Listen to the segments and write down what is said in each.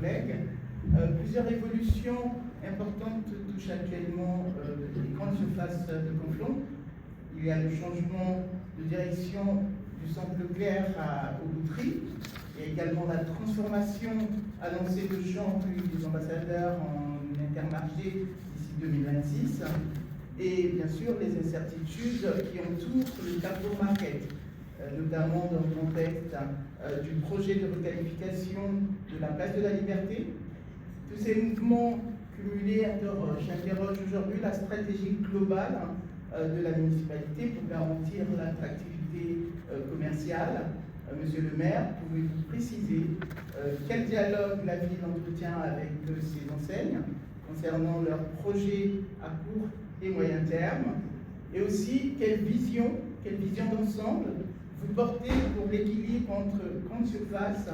collègues. Plusieurs évolutions importantes touchent actuellement les grandes surfaces de Conflans. Il y a le changement de direction du centre Leclerc aux Boutries, et également la transformation annoncée de Champs des ambassadeurs en Intermarché d'ici 2026, et bien sûr les incertitudes qui entourent le Carrefour Market, notamment dans le contexte du projet de requalification de la place de la Liberté. Tous ces mouvements cumulés interrogent aujourd'hui la stratégie globale de la municipalité pour garantir l'attractivité commerciale. Monsieur le maire, pouvez-vous préciser quel dialogue la ville entretient avec ces enseignes concernant leurs projets à court et moyen terme, et aussi quelle vision d'ensemble vous portez pour l'équilibre entre grande surface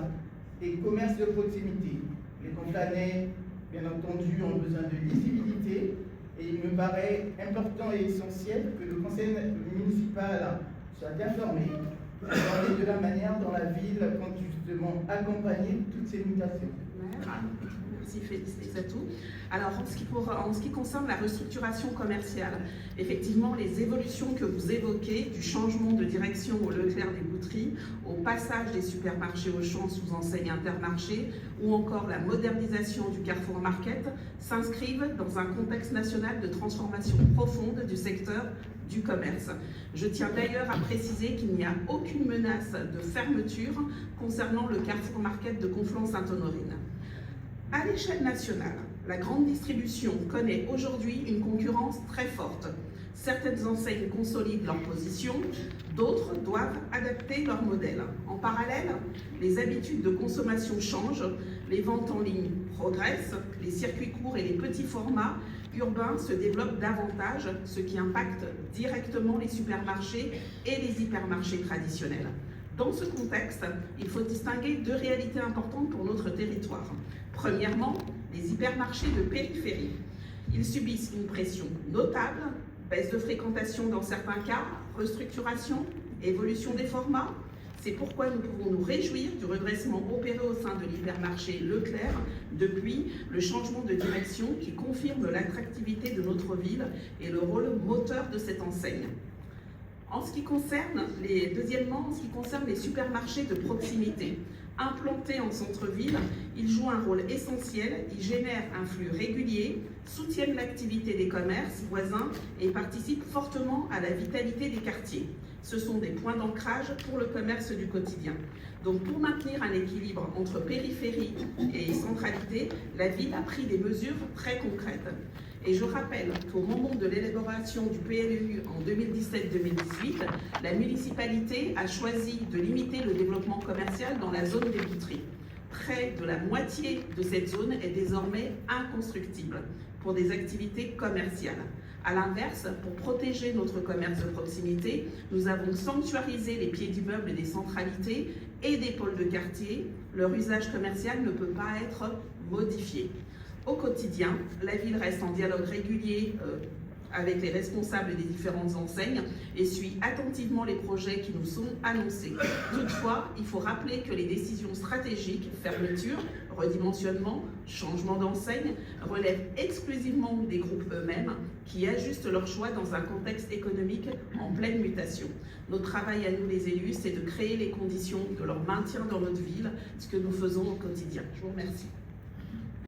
et commerce de proximité? Les Conflanais, bien entendu, ont besoin de lisibilité, et il me paraît important et essentiel que le conseil municipal soit informé de la manière dont la ville compte justement accompagner toutes ces mutations. Merci Félicitatou. Alors en ce qui concerne la restructuration commerciale, effectivement les évolutions que vous évoquez, du changement de direction au Leclerc des Boutries, au passage des supermarchés Auchan sous enseigne Intermarché, ou encore la modernisation du Carrefour Market, s'inscrivent dans un contexte national de transformation profonde du secteur du commerce. Je tiens d'ailleurs à préciser qu'il n'y a aucune menace de fermeture concernant le Carrefour Market de Conflans-Sainte-Honorine. À l'échelle nationale, la grande distribution connaît aujourd'hui une concurrence très forte. Certaines enseignes consolident leur position, d'autres doivent adapter leur modèle. En parallèle, les habitudes de consommation changent, les ventes en ligne progressent, les circuits courts et les petits formats urbains se développent davantage, ce qui impacte directement les supermarchés et les hypermarchés traditionnels. Dans ce contexte, il faut distinguer deux réalités importantes pour notre territoire. Premièrement, les hypermarchés de périphérie. Ils subissent une pression notable, baisse de fréquentation dans certains cas, restructuration, évolution des formats. C'est pourquoi nous pouvons nous réjouir du redressement opéré au sein de l'hypermarché Leclerc depuis le changement de direction qui confirme l'attractivité de notre ville et le rôle moteur de cette enseigne. Deuxièmement, en ce qui concerne les supermarchés de proximité, implantés en centre-ville, ils jouent un rôle essentiel, ils génèrent un flux régulier, soutiennent l'activité des commerces voisins et participent fortement à la vitalité des quartiers. Ce sont des points d'ancrage pour le commerce du quotidien. Donc pour maintenir un équilibre entre périphérie et centralité, la ville a pris des mesures très concrètes. Et je rappelle qu'au moment de l'élaboration du PLU en 2017-2018, la municipalité a choisi de limiter le développement commercial dans la zone des Boutries. Près de la moitié de cette zone est désormais inconstructible pour des activités commerciales. A l'inverse, pour protéger notre commerce de proximité, nous avons sanctuarisé les pieds d'immeubles des centralités et des pôles de quartier. Leur usage commercial ne peut pas être modifié. Au quotidien, la ville reste en dialogue régulier avec les responsables des différentes enseignes et suit attentivement les projets qui nous sont annoncés. Toutefois, il faut rappeler que les décisions stratégiques, fermeture, redimensionnement, changement d'enseigne, relèvent exclusivement des groupes eux-mêmes qui ajustent leurs choix dans un contexte économique en pleine mutation. Notre travail à nous les élus, c'est de créer les conditions de leur maintien dans notre ville, ce que nous faisons au quotidien. Je vous remercie.